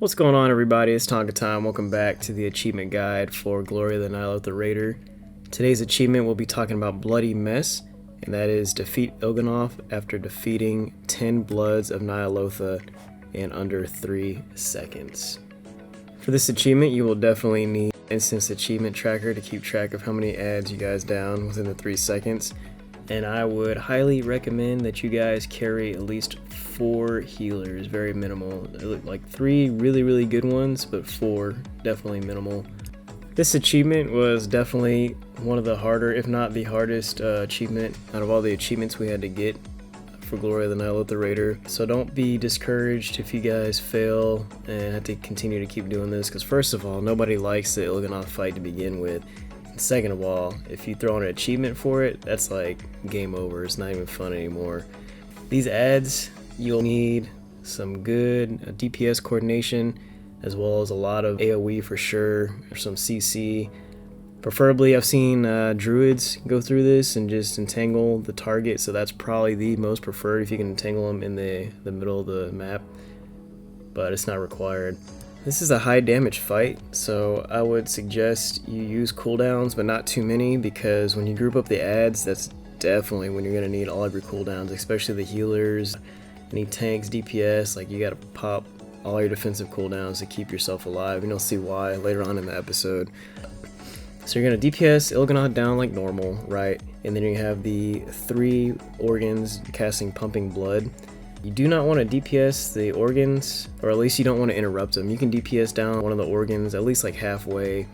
What's going on, everybody? It's Tonka time. Welcome back to the achievement guide for Glory of the Ny'alotha Raider. Today's achievement we'll be talking about Bloody Mess, and that is defeat Il'gynoth after defeating 10 Bloods of Ny'alotha in under 3 seconds. For this achievement, you will definitely need instance achievement tracker to keep track of how many adds you guys down within the 3 seconds. And I would highly recommend that you guys carry at least 4 healers, very minimal. Like 3 really good ones, but 4 definitely minimal. This achievement was definitely one of the harder, if not the hardest achievement out of all the achievements we had to get for Glory of the Ny'alotha Raider. So don't be discouraged if you guys fail and have to continue to keep doing this, because first of all, nobody likes the Il'gynoth fight to begin with. Second of all, if you throw in an achievement for it, that's like game over. It's not even fun anymore. These adds, you'll need some good DPS coordination, as well as a lot of AoE for sure, or some CC. Preferably, I've seen druids go through this and just entangle the target, so that's probably the most preferred if you can entangle them in the middle of the map, but it's not required. This is a high damage fight, so I would suggest you use cooldowns, but not too many, because when you group up the adds, that's definitely when you're going to need all of your cooldowns, especially the healers, any tanks, DPS. Like, you got to pop all your defensive cooldowns to keep yourself alive, and you'll see why later on in the episode. So you're going to DPS Il'gynoth down like normal, right? And then you have the 3 organs casting Pumping Blood. You do not want to DPS the organs, or at least you don't want to interrupt them. You can DPS down one of the organs at least like halfway,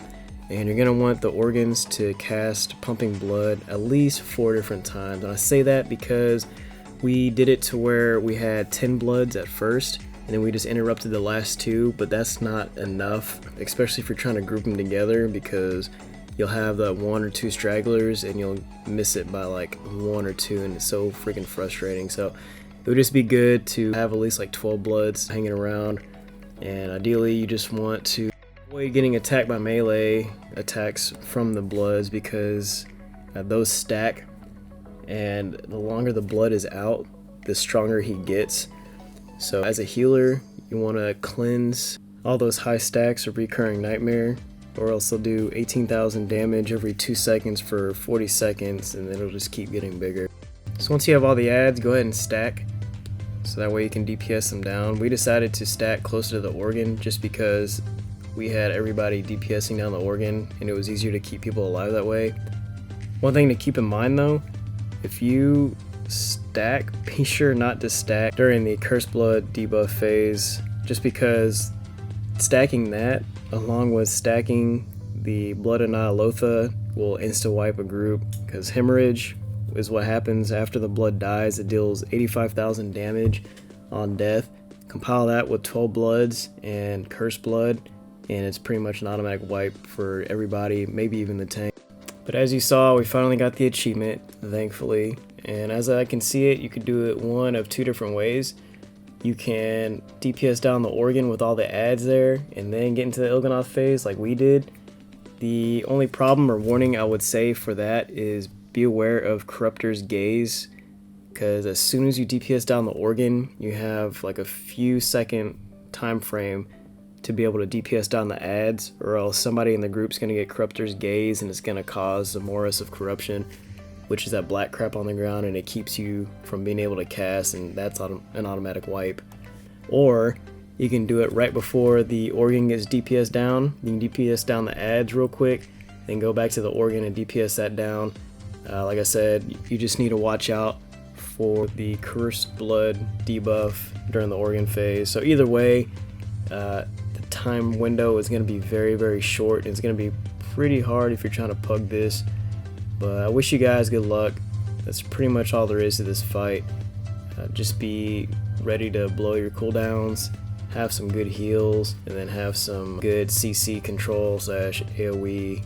and you're going to want the organs to cast Pumping Blood at least 4 different times. And I say that because we did it to where we had 10 Bloods at first, and then we just interrupted the last 2, but that's not enough, especially if you're trying to group them together, because you'll have the 1 or 2 stragglers and you'll miss it by like 1 or 2, and it's so freaking frustrating. So it would just be good to have at least like 12 Bloods hanging around, and ideally you just want to avoid getting attacked by melee attacks from the Bloods, because those stack, and the longer the Blood is out, the stronger he gets. So as a healer, you want to cleanse all those high stacks of Recurring Nightmare, or else they'll do 18,000 damage every 2 seconds for 40 seconds, and then it'll just keep getting bigger. So once you have all the adds, go ahead and stack, so that way you can DPS them down. We decided to stack closer to the organ just because we had everybody DPSing down the organ, and it was easier to keep people alive that way. One thing to keep in mind though, if you stack, be sure not to stack during the Cursed Blood debuff phase, just because stacking that along with stacking the Blood of Ny'alotha will insta-wipe a group, because Hemorrhage is what happens after the Blood dies. It deals 85,000 damage on death. Compile that with 12 Bloods and Cursed Blood, and it's pretty much an automatic wipe for everybody, maybe even the tank. But as you saw, we finally got the achievement, thankfully, and as I can see it, you could do it one of 2 different ways. You can DPS down the organ with all the adds there, and then get into the Il'gynoth phase like we did. The only problem or warning I would say for that is be aware of Corruptor's Gaze, because as soon as you DPS down the organ, you have like a few second time frame to be able to DPS down the adds, or else somebody in the group's going to get Corruptor's Gaze, and it's going to cause the Morris of Corruption, which is that black crap on the ground, and it keeps you from being able to cast, and that's an automatic wipe. Or you can do it right before the organ gets DPS down. You can DPS down the adds real quick, then go back to the organ and DPS that down. Like I said, you just need to watch out for the Cursed Blood debuff during the organ phase. So either way, the time window is going to be very short. It's going to be pretty hard if you're trying to pug this, but I wish you guys good luck. That's pretty much all there is to this fight. Just be ready to blow your cooldowns, have some good heals, and then have some good CC control / AoE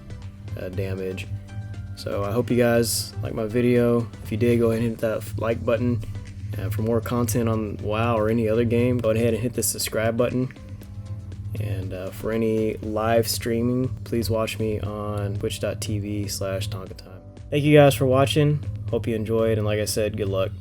damage. So I hope you guys like my video. If you did, go ahead and hit that like button. For more content on WoW or any other game, go ahead and hit the subscribe button. And for any live streaming, please watch me on twitch.tv/TonkaTime. Thank you guys for watching. Hope you enjoyed, and like I said, good luck.